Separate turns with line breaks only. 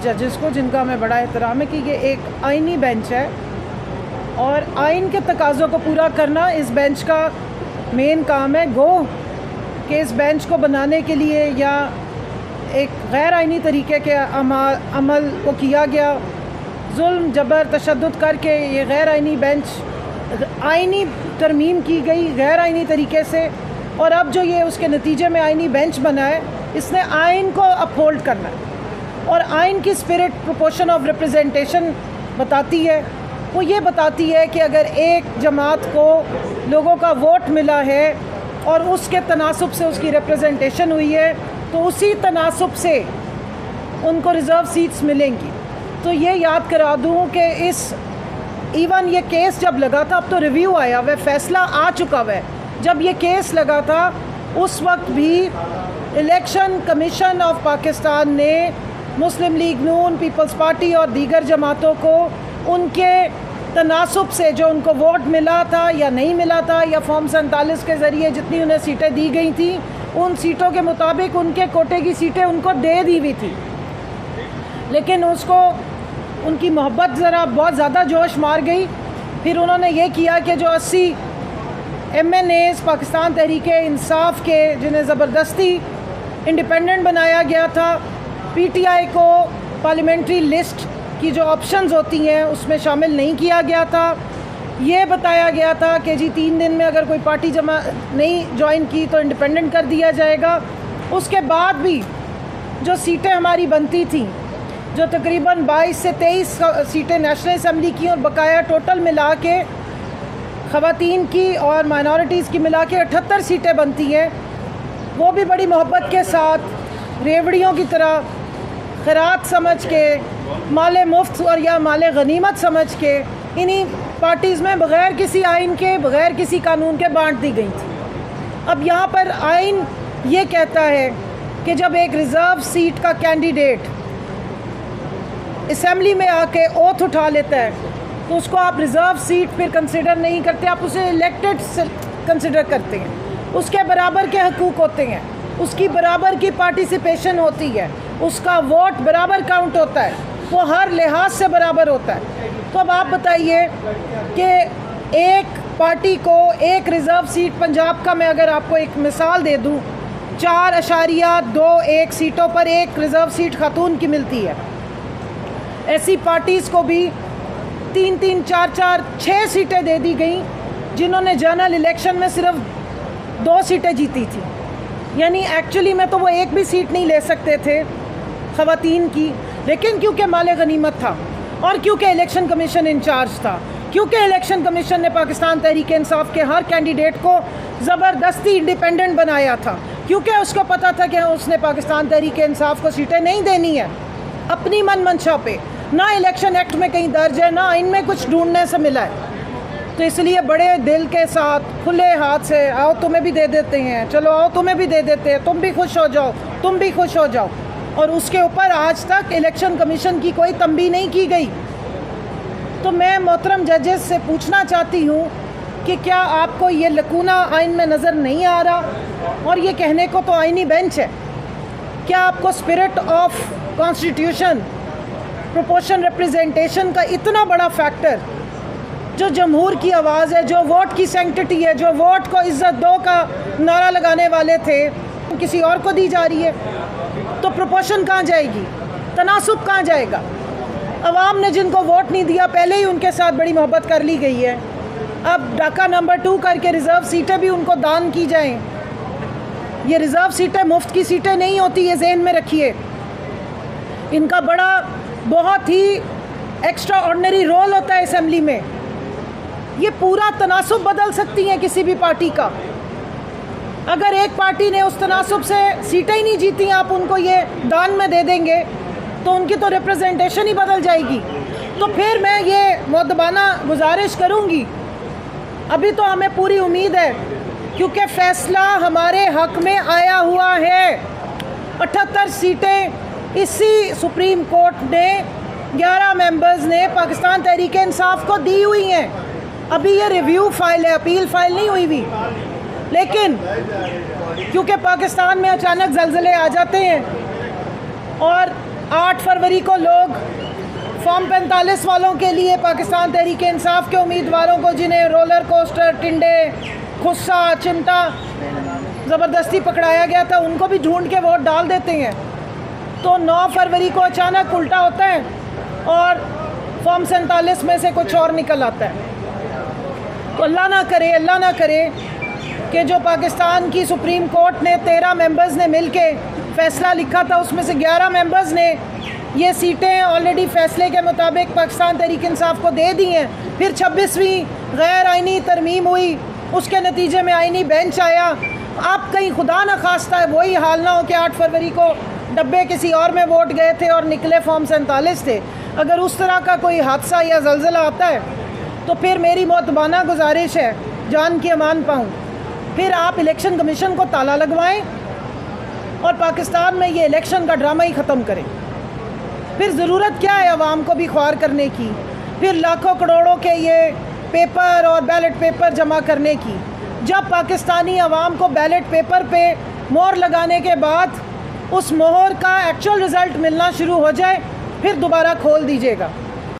जजेस को, जिनका हमें बड़ा एहतराम है कि ये एक आइनी बेंच है और आइन के तकाज़ों को पूरा करना इस बेंच का मेन काम है। गो कि इस बेंच को बनाने के लिए या एक गैर आइनी तरीके के अमल को किया गया, जुल्म जबर तशद्दुद करके ये गैर आइनी बेंच आइनी तरमीम की गई गैर आइनी तरीके से, और अब जो ये उसके नतीजे में आइनी बेंच बना है, इसने आइन को अपहोल्ड करना है। और आइन की स्पिरिट प्रोपोर्शन ऑफ रिप्रेजेंटेशन बताती है, वो ये बताती है कि अगर एक जमात को लोगों का वोट मिला है और उसके तनासुब से उसकी रिप्रेजेंटेशन हुई है, तो उसी तनासुब से उनको रिज़र्व सीट्स मिलेंगी। तो ये याद करा दूँ कि इस इवन ये केस जब लगा था, अब तो रिव्यू आया हुआ, फैसला आ चुका हुआ है, जब ये केस लगा था उस वक्त भी इलेक्शन कमीशन ऑफ पाकिस्तान ने मुस्लिम लीग नून, पीपल्स पार्टी और दीगर जमातों को उनके तनासुब से जो उनको वोट मिला था या नहीं मिला था, या फॉर्म 47 के ज़रिए जितनी उन्हें सीटें दी गई थी, उन सीटों के मुताबिक उनके कोटे की सीटें उनको दे दी हुई थी। लेकिन उसको उनकी मोहब्बत ज़रा बहुत ज़्यादा जोश मार गई। फिर उन्होंने ये किया कि जो 80 MNAs पाकिस्तान तहरीक-ए-इंसाफ के, जिन्हें ज़बरदस्ती इंडिपेंडेंट बनाया गया था, PTI को पार्लियामेंट्री लिस्ट की जो ऑप्शंस होती हैं उसमें शामिल नहीं किया गया था। ये बताया गया था कि जी 3 दिन में अगर कोई पार्टी जमा नहीं ज्वाइन की तो इंडिपेंडेंट कर दिया जाएगा। उसके बाद भी जो सीटें हमारी बनती थी, जो तकरीबन 22 से 23 सीटें नेशनल असम्बली की और बकाया टोटल मिला के ख़वातीन की और माइनॉरिटीज़ की मिला के 78 सीटें बनती हैं, वो भी बड़ी मोहब्बत के साथ रेवड़ियों की तरह खैरात समझ के, माले मुफ्त और या माले गनीमत समझ के इन्हीं पार्टीज़ में बग़ैर किसी आइन के, बग़ैर किसी कानून के बांट दी गई थी। अब यहाँ पर आइन ये कहता है कि जब एक रिज़र्व सीट का कैंडिडेट असम्बली में आके ओथ उठा लेता है तो उसको आप रिज़र्व सीट फिर कंसिडर नहीं करते, आप उसे इलेक्टेड कंसिडर करते हैं। उसके बराबर के हकूक़ होते हैं, उसकी बराबर की पार्टिसिपेशन होती है, उसका वोट बराबर काउंट होता है, वो हर लिहाज से बराबर होता है। तो अब आप बताइए कि एक पार्टी को एक रिज़र्व सीट, पंजाब का मैं अगर आपको एक मिसाल दे दूँ, 4.21 सीटों पर एक रिज़र्व सीट खातून की मिलती है। ऐसी पार्टीज़ को भी 3-3, 4-4, 6 सीटें दे दी गई जिन्होंने जनरल इलेक्शन में सिर्फ 2 सीटें जीती थी। यानी एक्चुअली में तो वो एक भी सीट नहीं ले सकते थे ख़वातीन की, लेकिन क्योंकि माले गनीमत था और क्योंकि इलेक्शन कमीशन इंचार्ज था, क्योंकि इलेक्शन कमीशन ने पाकिस्तान तहरीक-ए-इंसाफ के हर कैंडिडेट को ज़बरदस्ती इंडिपेंडेंट बनाया था, क्योंकि उसको पता था कि उसने पाकिस्तान तहरीक-ए-इंसाफ को सीटें नहीं देनी है अपनी मन मंशा पे, ना इलेक्शन एक्ट में कहीं दर्ज है, ना इनमें कुछ ढूंढने से मिला है। तो इसलिए बड़े दिल के साथ, खुले हाथ से, आओ तुम्हें भी दे देते हैं, चलो आओ तुम्हें भी दे देते हैं, तुम भी खुश हो जाओ, तुम भी खुश हो जाओ। और उसके ऊपर आज तक इलेक्शन कमीशन की कोई तंबीह नहीं की गई। तो मैं मोहतरम जजेस से पूछना चाहती हूँ कि क्या आपको ये लकूना आइन में नज़र नहीं आ रहा? और ये कहने को तो आइनी बेंच है, क्या आपको spirit of constitution, proportion representation का इतना बड़ा फैक्टर, जो जमहूर की आवाज़ है, जो वोट की सेंक्टिटी है, जो वोट को इज़्ज़त दो का नारा लगाने वाले थे, किसी और को दी जा रही है, तो प्रोपोर्शन कहाँ जाएगी, तनासुब कहाँ जाएगा? अवाम ने जिनको वोट नहीं दिया पहले ही उनके साथ बड़ी मोहब्बत कर ली गई है, अब डाका नंबर 2 करके रिज़र्व सीटें भी उनको दान की जाएं। ये रिज़र्व सीटें मुफ्त की सीटें नहीं होती, ये ज़हन में रखिए। इनका बड़ा बहुत ही एक्स्ट्रा ऑर्डिनरी रोल होता है असम्बली में। ये पूरा तनासुब बदल सकती हैं किसी भी पार्टी का। अगर एक पार्टी ने उस तनासुब से सीटें ही नहीं जीती, आप उनको ये दान में दे देंगे तो उनकी तो रिप्रेजेंटेशन ही बदल जाएगी। तो फिर मैं ये मुअद्दबाना गुजारिश करूँगी, अभी तो हमें पूरी उम्मीद है क्योंकि फ़ैसला हमारे हक़ में आया हुआ है। 78 सीटें इसी सुप्रीम कोर्ट ने 11 मेंबर्स ने पाकिस्तान तहरीक-ए-इंसाफ को दी हुई हैं। अभी ये रिव्यू फाइल है, अपील फाइल नहीं हुई हुई, लेकिन क्योंकि पाकिस्तान में अचानक ज़लज़ले आ जाते हैं और 8 फरवरी को लोग फॉर्म 45 वालों के लिए पाकिस्तान तहरीक इंसाफ के उम्मीदवारों को, जिन्हें रोलर कोस्टर, टिंडे, खुस्सा, चिमटा ज़बरदस्ती पकड़ाया गया था, उनको भी ढूंढ के वोट डाल देते हैं। तो 9 फरवरी को अचानक उल्टा होता है और फॉर्म 47 में से कुछ और निकल आता है। तो अल्लाह ना करे कि जो पाकिस्तान की सुप्रीम कोर्ट ने 13 मेंबर्स ने मिलके फ़ैसला लिखा था, उसमें से 11 मेंबर्स ने ये सीटें ऑलरेडी फ़ैसले के मुताबिक पाकिस्तान तहरीक इंसाफ को दे दी हैं। फिर 26वीं गैर आइनी तरमीम हुई, उसके नतीजे में आइनी बेंच आया। अब कहीं खुदा न खास्ता है वही हाल ना हो कि 8 फरवरी को डब्बे किसी और में वोट गए थे और निकले फॉर्म 47 थे। अगर उस तरह का कोई हादसा या ज़लज़ला आता है तो फिर मेरी मोतबाना गुजारिश है, जान की अमान पाऊँ, फिर आप इलेक्शन कमीशन को ताला लगवाएं और पाकिस्तान में ये इलेक्शन का ड्रामा ही ख़त्म करें। फिर ज़रूरत क्या है आवाम को भी ख्वार करने की, फिर लाखों करोड़ों के ये पेपर और बैलेट पेपर जमा करने की। जब पाकिस्तानी आवाम को बैलेट पेपर पे मोहर लगाने के बाद उस मोहर का एक्चुअल रिज़ल्ट मिलना शुरू हो जाए, फिर दोबारा खोल दीजिएगा।